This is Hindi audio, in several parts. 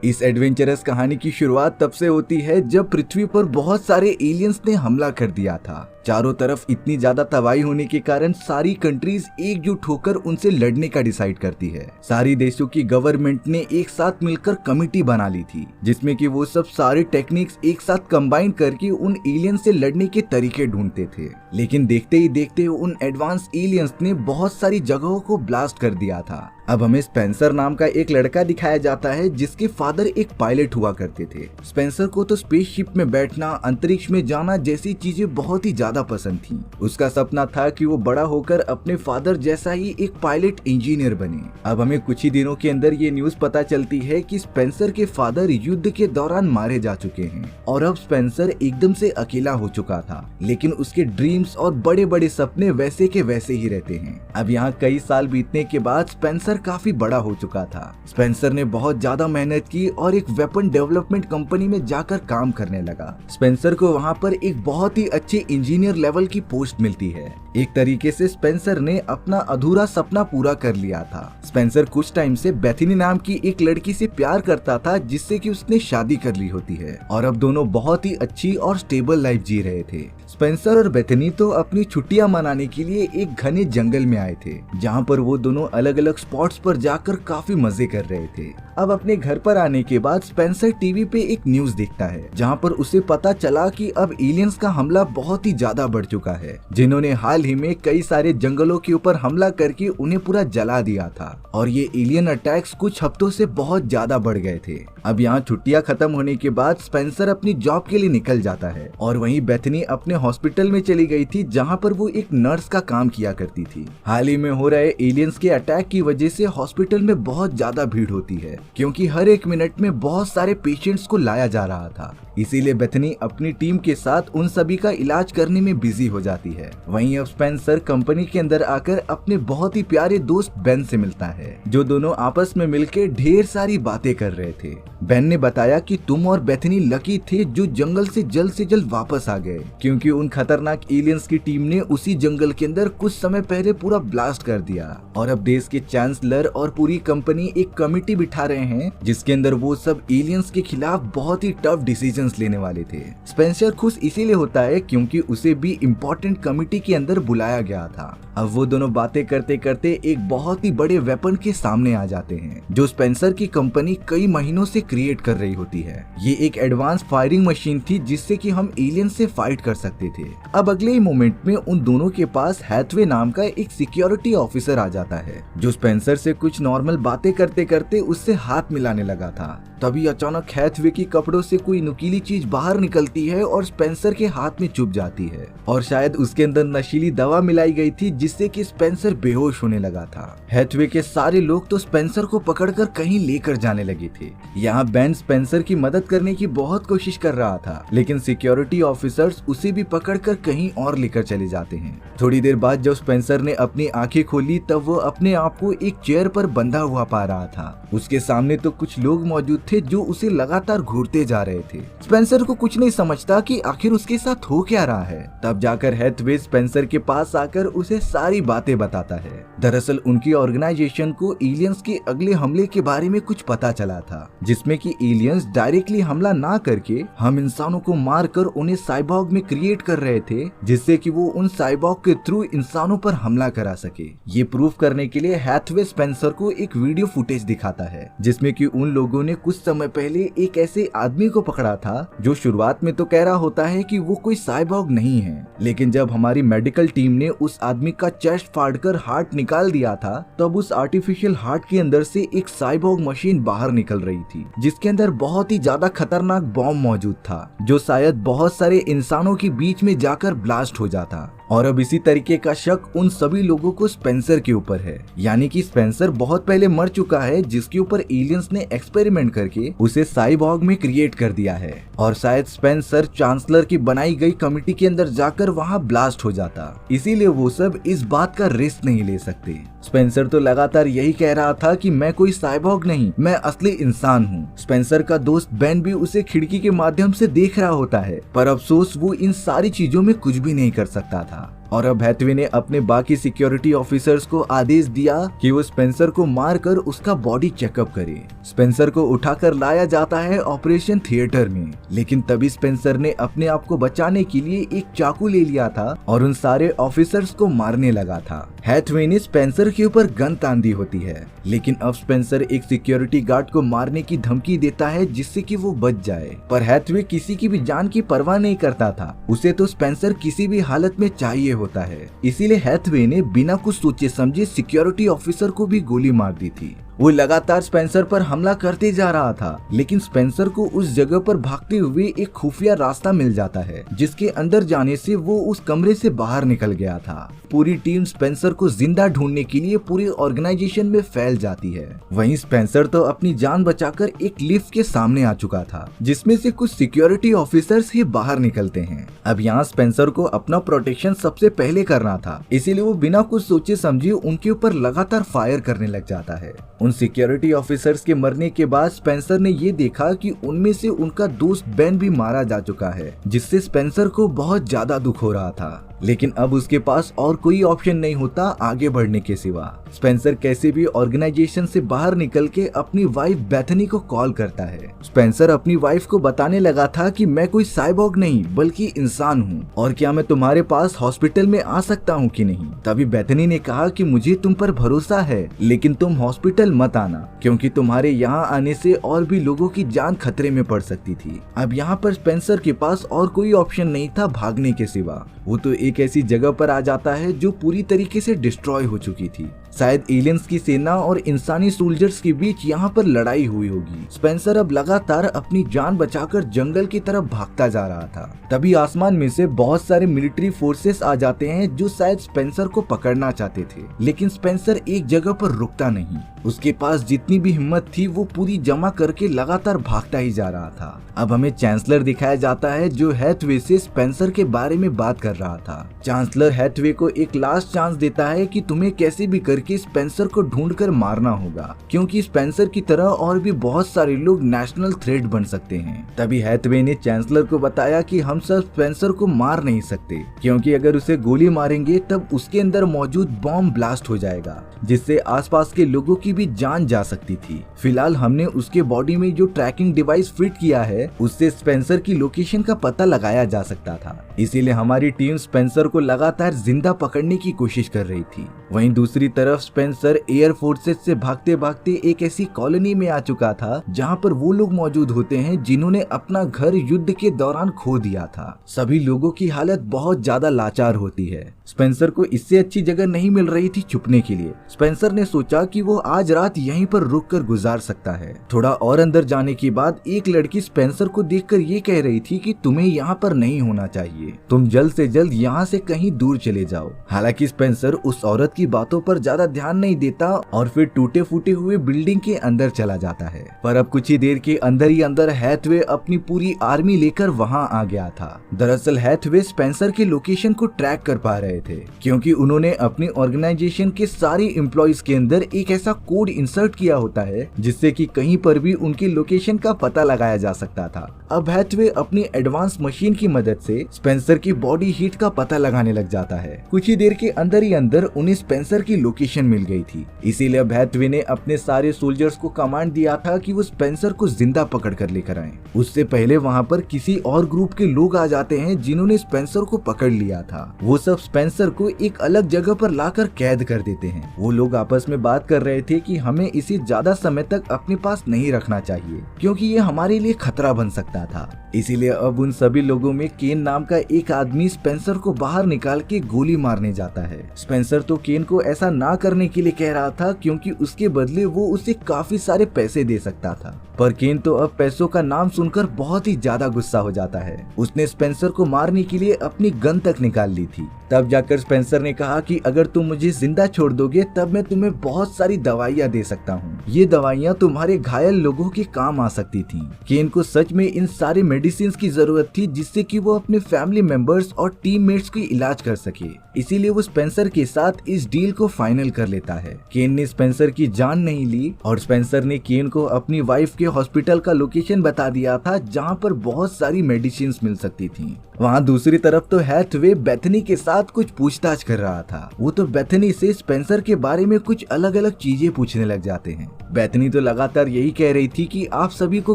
इस एडवेंचरस कहानी की शुरुआत तब से होती है जब पृथ्वी पर बहुत सारे एलियंस ने हमला कर दिया था। चारों तरफ इतनी ज्यादा तबाही होने के कारण सारी कंट्रीज एकजुट होकर उनसे लड़ने का डिसाइड करती है। सारी देशों की गवर्नमेंट ने एक साथ मिलकर कमिटी बना ली थी, जिसमें कि वो सब सारे टेक्निक्स एक साथ कंबाइन करके उन एलियंस से लड़ने के तरीके ढूंढते थे। लेकिन देखते ही देखते उन एडवांस एलियंस ने बहुत सारी जगहों को ब्लास्ट कर दिया था। अब हमें स्पेंसर नाम का एक लड़का दिखाया जाता है जिसके फादर एक पायलट हुआ करते थे। स्पेंसर को तो स्पेसशिप में बैठना, अंतरिक्ष में जाना जैसी चीजें बहुत ही ज्यादा पसंद थी। उसका सपना था कि वो बड़ा होकर अपने फादर जैसा ही एक पायलट इंजीनियर बने। अब हमें कुछ ही दिनों के अंदर ये न्यूज पता चलती है कि स्पेंसर के फादर युद्ध के दौरान मारे जा चुके हैं और अब स्पेंसर एकदम से अकेला हो चुका था। लेकिन उसके ड्रीम्स और बड़े बड़े सपने वैसे के वैसे ही रहते हैं। अब यहाँ कई साल बीतने के बाद स्पेंसर काफी बड़ा हो चुका था। स्पेंसर ने बहुत ज्यादा मेहनत की और एक वेपन डेवलपमेंट कंपनी में जाकर काम करने लगा। स्पेंसर को वहाँ पर एक बहुत ही अच्छे इंजीनियर लेवल की पोस्ट मिलती है। एक तरीके से स्पेंसर ने अपना अधूरा सपना पूरा कर लिया था। स्पेंसर कुछ टाइम से बेथनी नाम की एक लड़की से प्यार करता था, जिससे कि उसने शादी कर ली होती है और अब दोनों बहुत ही अच्छी और स्टेबल लाइफ जी रहे थे। स्पेंसर और बेथनी तो अपनी छुट्टियां मनाने के लिए एक घने जंगल में आए थे, जहां पर वो दोनों अलग अलग स्पॉट्स पर जाकर काफी मजे कर रहे थे। अब अपने घर पर आने के बाद स्पेंसर टीवी पे एक न्यूज देखता है, जहां पर उसे पता चला कि अब एलियंस का हमला बहुत ही ज्यादा बढ़ चुका है, जिन्होंने हाल ही में कई सारे जंगलों के ऊपर हमला करके उन्हें पूरा जला दिया था और ये एलियन अटैक्स कुछ हफ्तों से बहुत ज्यादा बढ़ गए थे। अब यहाँ छुट्टियां खत्म होने के बाद स्पेंसर अपनी जॉब के लिए निकल जाता है और वहीं बेथनी अपने हॉस्पिटल में चली गई थी, जहां पर वो एक नर्स का काम किया करती थी। हाल ही में हो रहे एलियंस के अटैक की वजह से हॉस्पिटल में बहुत ज्यादा भीड़ होती है, क्योंकि हर एक मिनट में बहुत सारे पेशेंट्स को लाया जा रहा था। इसीलिए बेथनी अपनी टीम के साथ उन सभी का इलाज करने में बिजी हो जाती है। वहीं अब स्पेंसर कंपनी के अंदर आकर अपने बहुत ही प्यारे दोस्त बेन से मिलता है, जो दोनों आपस में मिलकर ढेर सारी बातें कर रहे थे। बेन ने बताया कि तुम और बेथनी लकी थे जो जंगल से जल्द वापस आ गए, क्योंकि उन खतरनाक एलियंस की टीम ने उसी जंगल के अंदर कुछ समय पहले पूरा ब्लास्ट कर दिया और अब देश के चांसलर और पूरी कंपनी एक कमेटी बिठा रहे हैं, जिसके अंदर वो सब एलियंस के खिलाफ बहुत ही टफ डिसीजंस लेने वाले थे। स्पेंसर खुश इसीलिए होता है क्योंकि उसे भी इम्पोर्टेंट कमेटी के अंदर बुलाया गया था। अब वो दोनों बातें करते करते एक बहुत ही बड़े वेपन के सामने आ जाते हैं, जो स्पेंसर की कंपनी कई महीनों से क्रिएट कर रही होती है। ये एक एडवांस फायरिंग मशीन थी, जिससे कि हम एलियन से फाइट कर सकते थे। अब अगले ही मोमेंट में उन दोनों के पास हैथवे नाम का एक सिक्योरिटी ऑफिसर आ जाता है, जो स्पेंसर से कुछ नॉर्मल बातें करते करते उससे हाथ मिलाने लगा था। तभी अचानक हैथवे की कपड़ों से कोई नुकीली चीज बाहर निकलती है और स्पेंसर के हाथ में चुभ जाती है और शायद उसके अंदर नशीली दवा मिलाई गई थी, जिससे कि स्पेंसर बेहोश होने लगा था। हैथवे के सारे लोग तो स्पेंसर को पकड़कर कहीं लेकर जाने लगे थे। यहाँ बेन स्पेंसर की मदद करने की बहुत कोशिश कर रहा था, लेकिन सिक्योरिटी ऑफिसर्स उसे भी पकड़कर कहीं और लेकर चले जाते हैं। थोड़ी देर बाद जब स्पेंसर ने अपनी आंखें खोली, तब वो अपने आप को एक चेयर पर बंधा हुआ पा रहा था। उसके सामने तो कुछ लोग मौजूद थे जो उसे लगातार घूरते जा रहे थे। स्पेंसर को कुछ नहीं समझता कि आखिर उसके साथ हो क्या रहा है। तब जाकर हैथवे स्पेंसर के पास आकर उसे सारी बातें बताता है। दरअसल उनकी ऑर्गेनाइजेशन को एलियंस के अगले हमले के बारे में कुछ पता चला था, जिसमें कि एलियंस डायरेक्टली हमला ना करके हम इंसानों को मारकर उन्हें साइबॉर्ग में क्रिएट कर रहे थे, जिससे कि वो उन साइबॉर्ग के थ्रू इंसानों पर हमला करा सके। ये प्रूफ करने के लिए हैथवे स्पेंसर को एक वीडियो फुटेज दिखाता है, जिसमें कि उन लोगों ने कुछ समय पहले एक ऐसे आदमी को पकड़ा था जो शुरुआत में तो कह रहा होता है कि वो कोई साइबॉर्ग नहीं है, लेकिन जब हमारी मेडिकल टीम ने उस आदमी का चेस्ट फाड़कर हार्ट निकाल दिया था, तब उस आर्टिफिशियल हार्ट के अंदर से एक साइबॉर्ग मशीन बाहर निकल रही थी, जिसके अंदर बहुत ही ज्यादा खतरनाक बॉम्ब मौजूद था, जो शायद बहुत सारे इंसानों के बीच में जाकर ब्लास्ट हो जाता। और अब इसी तरीके का शक उन सभी लोगों को स्पेंसर के ऊपर है, यानी कि स्पेंसर बहुत पहले मर चुका है, जिसके ऊपर एलियंस ने एक्सपेरिमेंट करके उसे साइबॉर्ग में क्रिएट कर दिया है और शायद स्पेंसर चांसलर की बनाई गई कमेटी के अंदर जाकर वहां ब्लास्ट हो जाता। इसीलिए वो सब इस बात का रिस्क नहीं ले सकते। स्पेंसर तो लगातार यही कह रहा था कि मैं कोई साइबॉर्ग नहीं, मैं असली इंसान हूँ। स्पेंसर का दोस्त बेन भी उसे खिड़की के माध्यम से देख रहा होता है, पर अफसोस वो इन सारी चीजों में कुछ भी नहीं कर सकता था। और अब हैथवे ने अपने बाकी सिक्योरिटी ऑफिसर्स को आदेश दिया कि वो स्पेंसर को मारकर उसका बॉडी चेकअप करे। स्पेंसर को उठाकर लाया जाता है ऑपरेशन थिएटर में, लेकिन तभी स्पेंसर ने अपने आप को बचाने के लिए एक चाकू ले लिया था और उन सारे ऑफिसर्स को मारने लगा था। हैथवे ने स्पेंसर के ऊपर गन तान दी होती है, लेकिन अब स्पेंसर एक सिक्योरिटी गार्ड को मारने की धमकी देता है जिससे कि वो बच जाए, पर हैथवे किसी की भी जान की परवाह नहीं करता था। उसे तो स्पेंसर किसी भी हालत में चाहिए होता है, इसीलिए हैथवे ने बिना कुछ सोचे समझे सिक्योरिटी ऑफिसर को भी गोली मार दी थी। वो लगातार स्पेंसर पर हमला करते जा रहा था, लेकिन स्पेंसर को उस जगह पर भागते हुए एक खुफिया रास्ता मिल जाता है, जिसके अंदर जाने से वो उस कमरे से बाहर निकल गया था। पूरी टीम स्पेंसर को जिंदा ढूंढने के लिए पूरी ऑर्गेनाइजेशन में फैल जाती है। वहीं स्पेंसर तो अपनी जान बचाकर एक लिफ्ट के सामने आ चुका था, जिसमें से कुछ सिक्योरिटी ऑफिसर्स ही बाहर निकलते हैं। अब यहाँ स्पेंसर को अपना प्रोटेक्शन सबसे पहले करना था, इसीलिए वो बिना कुछ सोचे समझे उनके ऊपर लगातार फायर करने लग जाता है। उन सिक्योरिटी ऑफिसर्स के मरने के बाद स्पेंसर ने ये देखा कि उनमें से उनका दोस्त बेन भी मारा जा चुका है, जिससे स्पेंसर को बहुत ज्यादा दुख हो रहा था। लेकिन अब उसके पास और कोई ऑप्शन नहीं होता आगे बढ़ने के सिवा। स्पेंसर कैसे भी ऑर्गेनाइजेशन से बाहर निकल के अपनी वाइफ बेथनी को कॉल करता है। स्पेंसर अपनी वाइफ को बताने लगा था कि मैं कोई साइबॉर्ग नहीं बल्कि इंसान हूँ, और क्या मैं तुम्हारे पास हॉस्पिटल में आ सकता हूँ कि नहीं। तभी बेथनी ने कहा कि मुझे तुम पर भरोसा है, लेकिन तुम हॉस्पिटल मत आना, क्योंकि तुम्हारे यहाँ आने से और भी लोगों की जान खतरे में पड़ सकती थी। अब यहाँ पर स्पेंसर के पास और कोई ऑप्शन नहीं था भागने के सिवा। वो तो एक ऐसी जगह पर आ जाता है जो पूरी तरीके से डिस्ट्रॉय हो चुकी थी। शायद एलियंस की सेना और इंसानी सोल्जर्स के बीच यहाँ पर लड़ाई हुई होगी। स्पेंसर अब लगातार अपनी जान बचाकर जंगल की तरफ भागता जा रहा था। तभी आसमान में से बहुत सारे मिलिट्री फोर्सेस आ जाते हैं जो शायद स्पेंसर को पकड़ना चाहते थे, लेकिन स्पेंसर एक जगह पर रुकता नहीं। उसके पास जितनी भी हिम्मत थी वो पूरी जमा करके लगातार भागता ही जा रहा था। अब हमें चांसलर दिखाया जाता है जो हैथवे से स्पेंसर के बारे में बात कर रहा था। चांसलर हैथवे को एक लास्ट चांस देता है कि तुम्हें कैसे भी करके स्पेंसर को ढूंढकर मारना होगा, क्योंकि स्पेंसर की तरह और भी बहुत सारे लोग नेशनल थ्रेट बन सकते हैं। तभी हैथवे ने चांसलर को बताया कि हम सब स्पेंसर को मार नहीं सकते, क्योंकि अगर उसे गोली मारेंगे तब उसके अंदर मौजूद बॉम्ब ब्लास्ट हो जाएगा, जिससे आसपास के लोगों की भी जान जा सकती थी। फिलहाल हमने उसके बॉडी में जो ट्रैकिंग डिवाइस फिट किया है उससे स्पेंसर की लोकेशन का पता लगाया जा सकता था, इसीलिए हमारी टीम स्पेंसर को लगातार जिंदा पकड़ने की कोशिश कर रही थी। वहीं दूसरी तरफ स्पेंसर एयर फोर्सेस से भागते भागते एक ऐसी कॉलोनी में आ चुका था जहां पर वो लोग मौजूद होते हैं जिन्होंने अपना घर युद्ध के दौरान खो दिया था। सभी लोगों की हालत बहुत ज्यादा लाचार होती है। स्पेंसर को इससे अच्छी जगह नहीं मिल रही थी छुपने के लिए। स्पेंसर ने सोचा कि वो आज रात यहीं पर रुक कर गुजार सकता है। थोड़ा और अंदर जाने के बाद एक लड़की स्पेंसर को देखकर ये कह रही थी कि तुम्हें यहाँ पर नहीं होना चाहिए, तुम जल्द से जल्द यहाँ से कहीं दूर चले जाओ। हालांकि स्पेंसर उस औरत की बातों पर ज्यादा ध्यान नहीं देता और फिर टूटे फूटे हुए बिल्डिंग के अंदर चला जाता है। पर अब कुछ ही देर के अंदर ही अंदर हैथवे अपनी पूरी आर्मी लेकर वहाँ आ गया था। दरअसल हैथवे स्पेंसर के लोकेशन को ट्रैक कर पा रहे थे, क्योंकि उन्होंने अपनी ऑर्गेनाइजेशन के सारे एम्प्लॉइज के अंदर एक ऐसा कोड इंसर्ट किया होता है जिससे कि कहीं पर भी उनकी लोकेशन का पता लगाया जा सकता था। अब हैथवे अपनी एडवांस मशीन की मदद से स्पेंसर की बॉडी हीट का पता लगाने लग जाता है। कुछ ही देर के अंदर ही अंदर उन्हें स्पेंसर की लोकेशन मिल गई थी, इसीलिए अब हैथवे ने अपने सारे सोल्जर्स को कमांड दिया था कि वो स्पेंसर को जिंदा पकड़ कर लेकर आए। उससे पहले वहाँ पर किसी और ग्रुप के लोग आ जाते हैं जिन्होंने स्पेंसर को पकड़ लिया था। वो सब स्पेंसर को एक अलग जगह पर लाकर कैद कर देते हैं। वो लोग आपस में बात कर रहे थे कि हमें इसे ज्यादा समय तक अपने पास नहीं रखना चाहिए, क्योंकि ये हमारे लिए खतरा बन सकता था। इसीलिए अब उन सभी लोगों में केन नाम का एक आदमी स्पेंसर को बाहर निकाल के गोली मारने जाता है। स्पेंसर तो केन को ऐसा ना करने के लिए कह रहा था, क्योंकि उसके बदले वो उसे काफी सारे पैसे दे सकता था। पर केन तो अब पैसों का नाम सुनकर बहुत ही ज्यादा गुस्सा हो जाता है। उसने स्पेंसर को मारने के लिए अपनी गन तक निकाल ली थी। तब जाकर स्पेंसर ने कहा कि अगर तुम मुझे जिंदा छोड़ दोगे तब मैं तुम्हें बहुत सारी दवाइयाँ दे सकता हूँ। ये दवाइयाँ तुम्हारे घायल लोगों के काम आ सकती थी। केन को सच में इन सारे मेडिसिन की जरूरत थी जिससे कि वो अपने फैमिली मेंबर्स और टीममेट्स की इलाज कर सके। इसीलिए वो स्पेंसर के साथ इस डील को फाइनल कर लेता है। केन ने स्पेंसर की जान नहीं ली और स्पेंसर ने केन को अपनी वाइफ के हॉस्पिटल का लोकेशन बता दिया था जहाँ पर बहुत सारी मेडिसिन मिल सकती थी। वहाँ दूसरी तरफ तो हैथवे बेथनी के साथ कुछ कुछ पूछताछ कर रहा था। वो तो बेथनी से स्पेंसर के बारे में कुछ अलग अलग चीजें पूछने लग जाते हैं। बेथनी तो लगातार यही कह रही थी कि आप सभी को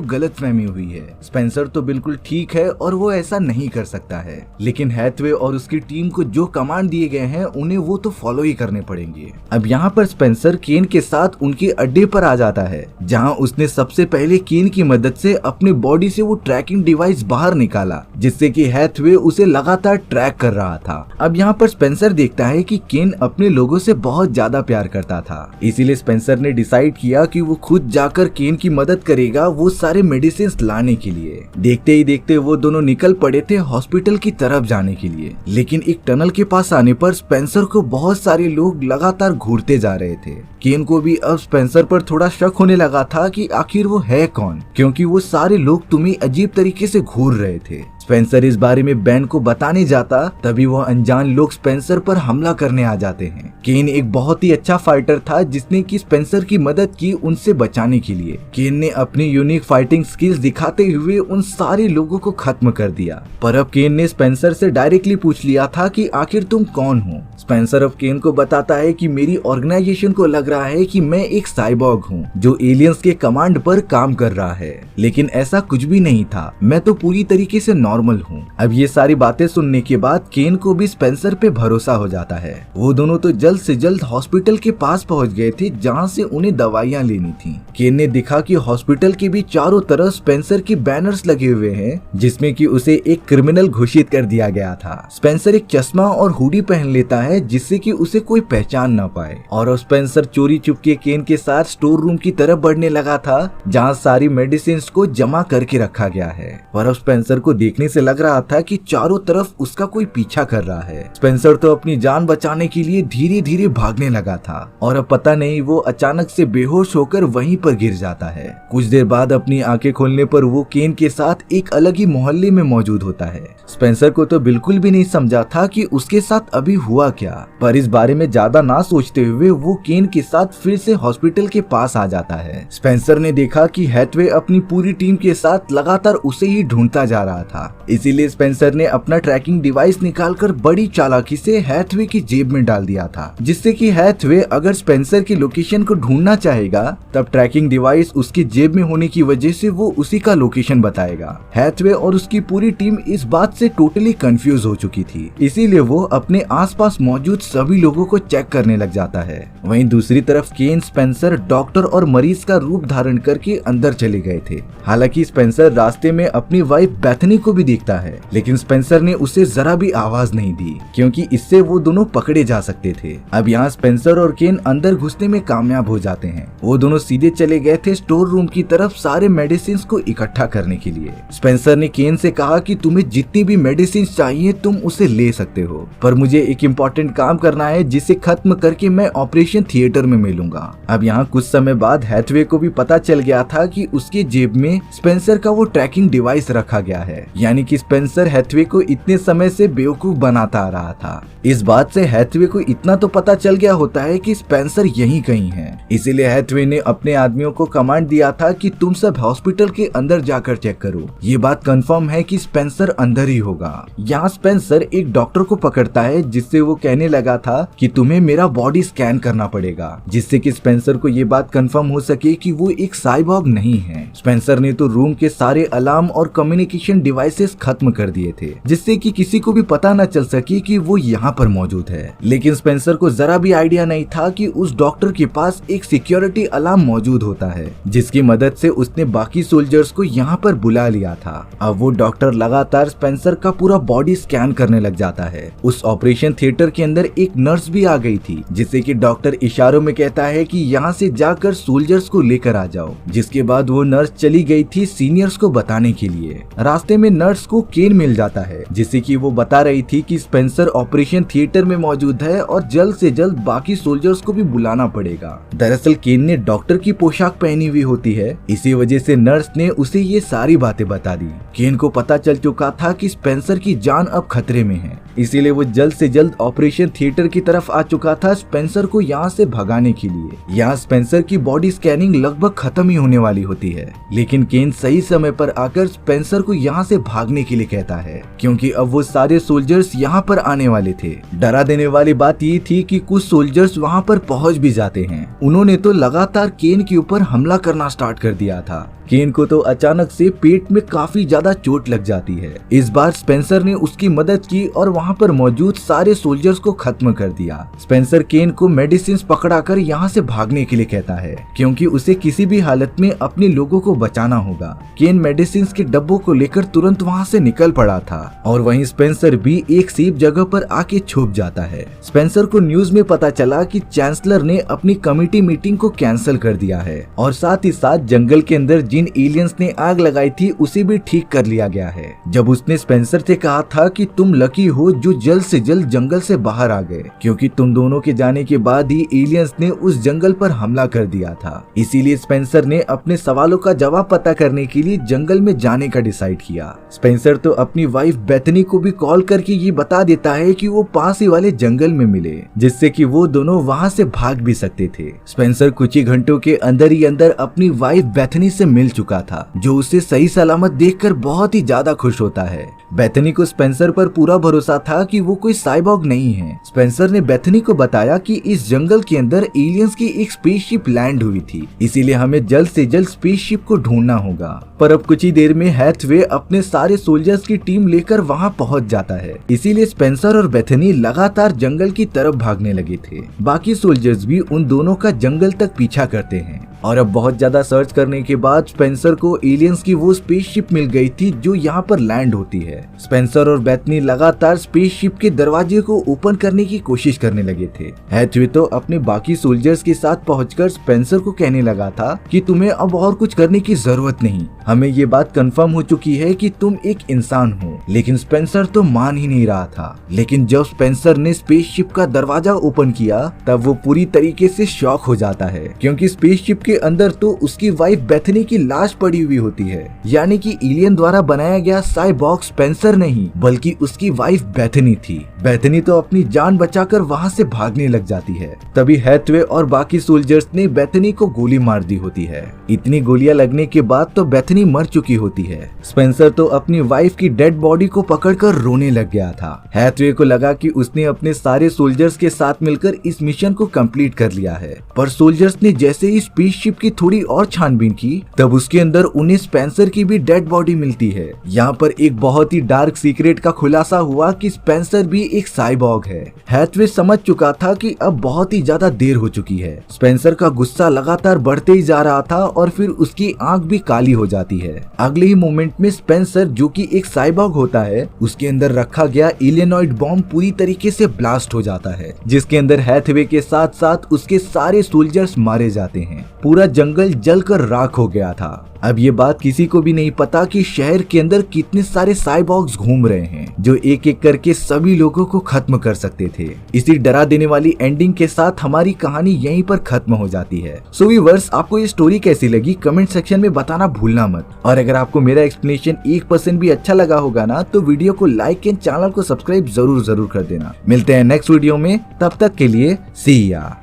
गलतफहमी हुई है, स्पेंसर तो बिल्कुल ठीक है और वो ऐसा नहीं कर सकता है। लेकिन हैथवे और उसकी टीम को जो कमांड दिए गए हैं उन्हें वो तो फॉलो ही करने पड़ेंगे। अब यहाँ पर स्पेंसर केन के साथ उनके अड्डे पर आ जाता है, जहाँ उसने सबसे पहले केन की मदद से अपने बॉडी से वो ट्रैकिंग डिवाइस बाहर निकाला, जिससे कि हैथवे उसे लगातार ट्रैक कर रहा था। अब यहाँ पर स्पेंसर देखता है कि केन अपने लोगों से बहुत ज्यादा प्यार करता था, इसीलिए स्पेंसर ने डिसाइड किया कि वो खुद जाकर केन की मदद करेगा वो सारे मेडिसिन लाने के लिए। देखते ही देखते वो दोनों निकल पड़े थे हॉस्पिटल की तरफ जाने के लिए। लेकिन एक टनल के पास आने पर स्पेंसर को बहुत सारे लोग लगातार घूरते जा रहे थे। केन को भी अब स्पेंसर पर थोड़ा शक होने लगा था कि आखिर वो है कौन, क्योंकि वो सारे लोग तुम्हें अजीब तरीके से घूर रहे थे। स्पेंसर इस बारे में बेन को बताने जाता, तभी वो अनजान लोग स्पेंसर पर हमला करने आ जाते हैं। केन एक बहुत ही अच्छा फाइटर था जिसने की स्पेंसर की मदद की उनसे बचाने के लिए। केन ने अपनी यूनिक फाइटिंग स्किल्स दिखाते हुए उन सारे लोगों को खत्म कर दिया। पर अब केन ने स्पेंसर से डायरेक्टली पूछ लिया था कि आखिर तुम कौन हो। स्पेंसर अब केन को बताता है कि मेरी ऑर्गेनाइजेशन को लग रहा है कि मैं एक साइबॉर्ग हूँ जो एलियंस के कमांड पर काम कर रहा है, लेकिन ऐसा कुछ भी नहीं था, मैं तो पूरी तरीके से नॉर्मल हूँ। अब ये सारी बातें सुनने के बाद केन को भी स्पेंसर पे भरोसा हो जाता है। वो दोनों तो जल्द से जल्द हॉस्पिटल के पास पहुँच गए थे जहाँ से उन्हें दवाइयाँ लेनी थी। केन ने देखा कि हॉस्पिटल के भी चारों तरफ स्पेंसर के बैनर्स लगे हुए हैं जिसमें कि उसे एक क्रिमिनल घोषित कर दिया गया था। स्पेंसर एक चश्मा और हुडी पहन लेता है जिससे कि उसे कोई पहचान ना पाए, और स्पेंसर चोरी चुपके केन के साथ स्टोर रूम की तरफ बढ़ने लगा था जहाँ सारी मेडिसिन को जमा करके रखा गया है। पर स्पेंसर को देखने से लग रहा था कि चारों तरफ उसका कोई पीछा कर रहा है। स्पेंसर तो अपनी जान बचाने के लिए धीरे धीरे भागने लगा था और अब पता नहीं वो अचानक से बेहोश होकर वहीं पर गिर जाता है। कुछ देर बाद अपनी आंखें खोलने पर वो केन के साथ एक अलग ही मोहल्ले में मौजूद होता है। स्पेंसर को तो बिल्कुल भी नहीं समझा था कि उसके साथ अभी हुआ क्या, पर इस बारे में ज्यादा ना सोचते हुए वो केन के साथ फिर से हॉस्पिटल के पास आ जाता है। स्पेंसर ने देखा कि हैथवे अपनी पूरी टीम के साथ लगातार उसे ही ढूंढता जा रहा था, इसीलिए स्पेंसर ने अपना ट्रैकिंग डिवाइस निकालकर बड़ी चालाकी से हैथवे की जेब में डाल दिया था, जिससे कि हैथवे अगर स्पेंसर की लोकेशन को ढूंढना चाहेगा तब ट्रैकिंग डिवाइस उसकी जेब में होने की वजह से वो उसी का लोकेशन बताएगा। हैथवे और उसकी पूरी टीम इस बात से टोटली कंफ्यूज हो चुकी थी, इसीलिए वो अपने आसपास मौजूद सभी लोगों को चेक करने लग जाता है। वहीं दूसरी तरफ केन, स्पेंसर, डॉक्टर और मरीज का रूप धारण करके अंदर चले गए थे। हालांकि स्पेंसर रास्ते में अपनी वाइफ बेथनी को भी देखता है, लेकिन स्पेंसर ने उसे जरा भी आवाज नहीं दी क्योंकि इससे वो दोनों पकड़े जा सकते थे। अब यहाँ स्पेंसर और केन अंदर घुसने में कामयाब हो जाते हैं। वो दोनों सीधे चले गए थे स्टोर रूम की तरफ सारे मेडिसिन को इकट्ठा करने के लिए। स्पेंसर ने केन से कहा कि तुम्हें जितनी भी मेडिसिन चाहिए तुम उसे ले सकते हो, पर मुझे एक इम्पोर्टेंट काम करना है जिसे खत्म करके मैं ऑपरेशन थिएटर में मिलूंगा। अब यहाँ कुछ समय बाद हैथवे को भी पता चल गया था कि उसके जेब में स्पेंसर का वो ट्रैकिंग डिवाइस रखा गया है, यानी कि स्पेंसर हैथवे को इतने समय से बेवकूफ बनाता आ रहा था। इस बात से हैथवे को इतना तो पता चल गया होता है कि स्पेंसर यहीं कहीं है, इसीलिए हैथवे ने अपने आदमियों को कमांड दिया था कि तुम सब हॉस्पिटल के अंदर जाकर चेक करो। ये बात कंफर्म है कि स्पेंसर अंदर ही होगा। यहाँ स्पेंसर एक डॉक्टर को पकड़ता है जिससे वो कहने लगा था कि तुम्हें मेरा बॉडी स्कैन करना पड़ेगा, जिससे कि स्पेंसर को ये बात कंफर्म हो सके कि वो एक साइबॉर्ग नहीं है। स्पेंसर ने तो रूम के सारे अलार्म और कम्युनिकेशन डिवाइसेस खत्म कर दिए थे, जिससे कि किसी को भी पता न चल सके कि वो यहाँ पर मौजूद है। लेकिन स्पेंसर को जरा भी आइडिया नहीं था कि उस डॉक्टर के पास एक सिक्योरिटी अलार्म मौजूद होता है, जिसकी मदद से उसने बाकी सोल्जर्स को यहाँ पर बुला लिया था। अब वो डॉक्टर लगातार स्पेंसर का पूरा बॉडी स्कैन करने लग जाता है। उस ऑपरेशन थिएटर के अंदर एक नर्स भी आ गई थी, जिससे कि डॉक्टर इशारों में कहता है कि यहाँ से जाकर सोल्जर्स को लेकर आ जाओ। जिसके बाद वो नर्स चली गई थी सीनियर्स को बताने के लिए। रास्ते में नर्स को केन मिल जाता है, जिससे कि वो बता रही थी कि स्पेंसर ऑपरेशन थिएटर में मौजूद है और जल्द से जल्द बाकी सोल्जर्स को भी बुलाना पड़ेगा। दरअसल केन ने डॉक्टर की पोशाक पहनी हुई होती है, इसी वजह से नर्स ने उसे ये सारी बातें बता दी। केन को पता चल चुका था कि स्पेंसर की जान अब खतरे में है, इसीलिए वो जल्द से जल्द ऑपरेशन थिएटर की तरफ आ चुका था स्पेंसर को यहाँ से भगाने के लिए। यहाँ स्पेंसर की बॉडी स्कैनिंग लगभग खत्म ही होने वाली होती है, लेकिन केन सही समय पर आकर स्पेंसर को यहाँ से भागने के लिए कहता है, क्योंकि अब वो सारे सोल्जर्स यहाँ पर आने वाले थे। डरा देने वाली बात ये थी कि कुछ सोल्जर्स वहाँ पर पहुँच भी जाते हैं। उन्होंने तो लगातार केन के ऊपर हमला करना स्टार्ट कर दिया था। केन को तो अचानक से पेट में काफी ज्यादा चोट लग जाती है। इस बार स्पेंसर ने उसकी मदद की और वहाँ पर मौजूद सारे सोल्जर्स को खत्म कर दिया। स्पेंसर केन को मेडिसिन पकड़ाकर यहाँ से भागने के लिए कहता है, क्योंकि उसे किसी भी हालत में अपने लोगों को बचाना होगा। केन मेडिसिन के डब्बों को लेकर तुरंत वहाँ से निकल पड़ा था और वहीं स्पेंसर भी एक सेफ जगह पर आके छुप जाता है। स्पेंसर को न्यूज में पता चला कि चांसलर ने अपनी कमेटी मीटिंग को कैंसिल कर दिया है और साथ ही साथ जंगल के अंदर जिन एलियंस ने आग लगाई थी उसे भी ठीक कर लिया गया है। जब उसने स्पेंसर से कहा था कि तुम लकी हो जो जल्द से जल्द जंगल से बाहर आ गए, क्योंकि तुम दोनों के जाने के बाद ही एलियंस ने उस जंगल पर हमला कर दिया था। इसीलिए स्पेंसर ने अपने सवालों का जवाब पता करने के लिए जंगल में जाने का डिसाइड किया। स्पेंसर तो अपनी वाइफ बेथनी को भी कॉल करके ये बता देता है कि वो पास ही वाले जंगल में मिले, जिससे कि वो दोनों वहाँ से भाग भी सकते थे। स्पेंसर कुछ ही घंटों के अंदर ही अंदर अपनी वाइफ बेथनी से मिल चुका था, जो उसे सही सलामत देखकर बहुत ही ज्यादा खुश होता है। बेथनी को स्पेंसर पर पूरा भरोसा था कि वो कोई साइबॉर्ग नहीं है। स्पेंसर ने बेथनी को बताया कि इस जंगल के अंदर एलियंस की एक स्पेसशिप लैंड हुई थी, इसीलिए हमें जल्द से जल्द स्पेसशिप को ढूंढना होगा। पर अब कुछ ही देर में हैथवे अपने सारे सोल्जर्स की टीम लेकर वहां पहुंच जाता है, इसीलिए स्पेंसर और बेथनी लगातार जंगल की तरफ भागने लगे थे। बाकी सोल्जर्स भी उन दोनों का जंगल तक पीछा करते हैं और अब बहुत ज्यादा सर्च करने के बाद स्पेंसर को एलियंस की वो स्पेसशिप मिल गई थी जो यहाँ पर लैंड होती है। स्पेंसर और बेथनी लगातार स्पेसशिप के दरवाजे को ओपन करने की कोशिश करने लगे थे। हैथवे तो अपने बाकी सोल्जर्स के साथ पहुंचकर स्पेंसर को कहने लगा था कि तुम्हें अब और कुछ करने की जरूरत नहीं, हमें ये बात कंफर्म हो चुकी है कि तुम एक इंसान हो। लेकिन स्पेंसर तो मान ही नहीं रहा था। लेकिन जब स्पेंसर ने स्पेसशिप का दरवाजा ओपन किया तब वो पूरी तरीके से शॉक हो जाता है, क्योंकि स्पेसशिप के अंदर तो उसकी वाइफ बेथनी की लाश पड़ी हुई होती है। यानी कि एलियन द्वारा बनाया गया साइबॉर्ग स्पेंसर नहीं बल्कि उसकी वाइफ बेथनी थी। बेथनी तो अपनी जान बचाकर वहां से भागने लग जाती है। तभी हैथवे और बाकी सोल्जर्स ने बेथनी को गोली मार दी होती है। इतनी गोलियां लगने के बाद तो बेथनी मर चुकी होती है। स्पेंसर तो अपनी वाइफ की डेड बॉडी को पकड़कर रोने लग गया था। हैथवे को लगा कि उसने अपने सारे सोल्जर्स के साथ मिलकर इस मिशन को कंप्लीट कर लिया है, पर सोल्जर्स ने जैसे ही स्पेसशिप की थोड़ी और छानबीन की तब उसके अंदर उन्हें स्पेंसर की भी डेड बॉडी मिलती है। यहाँ पर एक बहुत ही डार्क सीक्रेट का खुलासा हुआ कि स्पेंसर भी एक साइबॉर्ग है। हैथवे समझ चुका था कि अब बहुत ही ज्यादा देर हो चुकी है। स्पेंसर का गुस्सा लगातार बढ़ते ही जा रहा था और फिर उसकी आंख भी काली हो जाती है। अगले ही मोमेंट में स्पेंसर, जो कि एक साइबॉर्ग होता है, उसके अंदर रखा गया एलियनॉइड बॉम्ब पूरी तरीके से ब्लास्ट हो जाता है, जिसके अंदर हैथवे के साथ साथ उसके सारे सोल्जर्स मारे जाते हैं। पूरा जंगल जलकर राख हो गया था। अब ये बात किसी को भी नहीं पता कि शहर के अंदर कितने सारे साइबॉर्ग्स घूम रहे हैं जो एक एक करके सभी लोगों को खत्म कर सकते थे। इसी डरा देने वाली एंडिंग के साथ हमारी कहानी यहीं पर खत्म हो जाती है। सो व्यूअर्स, आपको ये स्टोरी कैसी लगी कमेंट सेक्शन में बताना भूलना मत। और अगर आपको मेरा एक्सप्लेनेशन 1% भी अच्छा लगा होगा ना तो वीडियो को लाइक एंड चैनल को सब्सक्राइब जरूर कर देना। मिलते हैं नेक्स्ट वीडियो में, तब तक के लिए सी या।